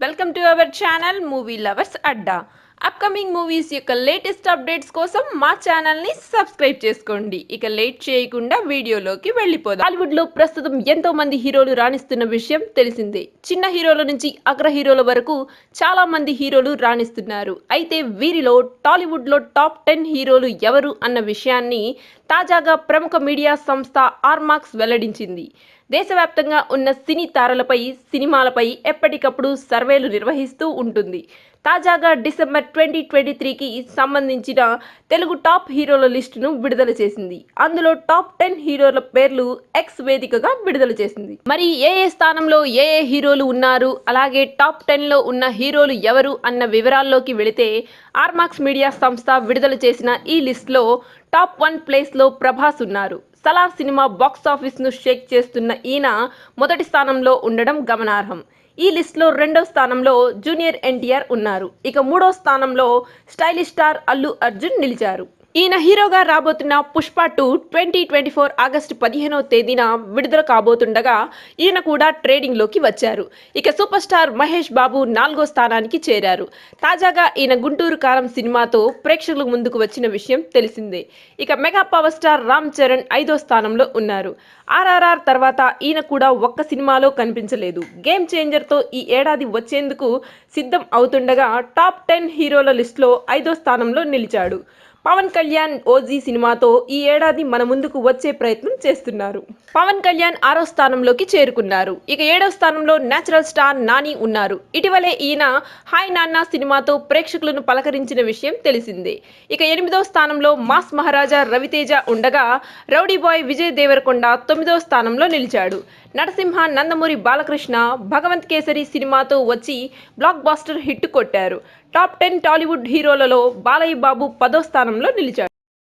Welcome to our channel movie lovers Adda. Upcoming movies యొక్క latest updates కోసం మా ఛానల్ని సబ్స్క్రైబ్ చేసుకోండి. ఇక లేట్ చేయకుండా వీడియోలోకి వెళ్ళిపోదాం. టాలీవుడ్లో ప్రస్తుతం ఎంతో మంది హీరోలు రాణిస్తున్న విషయం తెలిసిందే. చిన్న హీరోల నుంచి అగ్ర హీరోల వరకు చాలా మంది హీరోలు రాణిస్తున్నారు. అయితే వీరిలో టాలీవుడ్లో టాప్ 10 హీరోలు ఎవరు అన్న విషయాన్ని తాజాగా ప్రముఖ మీడియా సంస్థ ఆర్మాక్స్ వెల్లడించింది. దేశవ్యాప్తంగా ఉన్న సినీ తారలపై, సినిమాలపై ఎప్పటికప్పుడు సర్వేలు నిర్వహిస్తూ ఉంటుంది. తాజాగా డిసెంబర్ 2023కి సంబంధించిన తెలుగు టాప్ హీరోల లిస్టును విడుదల చేసింది. అందులో టాప్ 10 హీరోల పేర్లు ఎక్స్ వేదికగా విడుదల చేసింది. మరి ఏ స్థానంలో ఏ హీరోలు ఉన్నారు, అలాగే టాప్ 10లో ఉన్న హీరోలు ఎవరు అన్న వివరాల్లోకి వెళితే, ఆర్మాక్స్ మీడియా సంస్థ విడుదల చేసిన ఈ లిస్టులో టాప్ 1 ప్లేస్లో ప్రభాస్ ఉన్నారు. సలార్ సినిమా బాక్సాఫీస్ను షేక్ చేస్తున్న ఈయన మొదటి స్థానంలో ఉండడం గమనార్హం. ఈ లిస్టులో రెండో స్థానంలో జూనియర్ ఎన్టీఆర్ ఉన్నారు. ఇక మూడో స్థానంలో స్టైలిష్ స్టార్ అల్లు అర్జున్ నిలిచారు. ఈయన హీరోగా రాబోతున్న పుష్ప 2 2024 ఆగస్టు 15వ తేదీన విడుదల కాబోతుండగా ఈయన కూడా ట్రేడింగ్లోకి వచ్చారు. ఇక సూపర్ స్టార్ మహేష్ బాబు 4వ స్థానానికి చేరారు. తాజాగా ఈయన గుంటూరు కారం సినిమాతో ప్రేక్షకుల ముందుకు వచ్చిన విషయం తెలిసిందే. ఇక mega power star Ram Charan 5వ స్థానంలో ఉన్నారు. RRR తర్వాత ఈయన కూడా ఒక్క సినిమాలో కనిపించలేదు. గేమ్ చేంజర్తో ఈ ఏడాది వచ్చేందుకు సిద్ధం అవుతుండగా టాప్ 10 హీరోల లిస్టులో 5వ స్థానంలో నిలిచాడు. పవన్ కళ్యాణ్ ఓజీ సినిమాతో ఈ ఏడాది మన ముందుకు వచ్చే ప్రయత్నం చేస్తున్నారు. పవన్ కళ్యాణ్ 6వ స్థానంలోకి చేరుకున్నారు. ఇక 7వ స్థానంలో నేచురల్ స్టార్ నాని ఉన్నారు. ఇటీవలే ఈయన హాయ్ నాన్న సినిమాతో ప్రేక్షకులను పలకరించిన విషయం తెలిసిందే. ఇక 8వ స్థానంలో మాస్ మహారాజా రవితేజ ఉండగా రౌడీ బాయ్ విజయ్ దేవరకొండ 9వ స్థానంలో నిలిచాడు. నరసింహ నందమూరి బాలకృష్ణ భగవంత్ కేసరి సినిమాతో వచ్చి బ్లాక్ బాస్టర్ హిట్ కొట్టారు. టాప్ 10 టాలీవుడ్ హీరోలలో బాలయ్య బాబు 10వ స్థానంలో నిలిచాడు.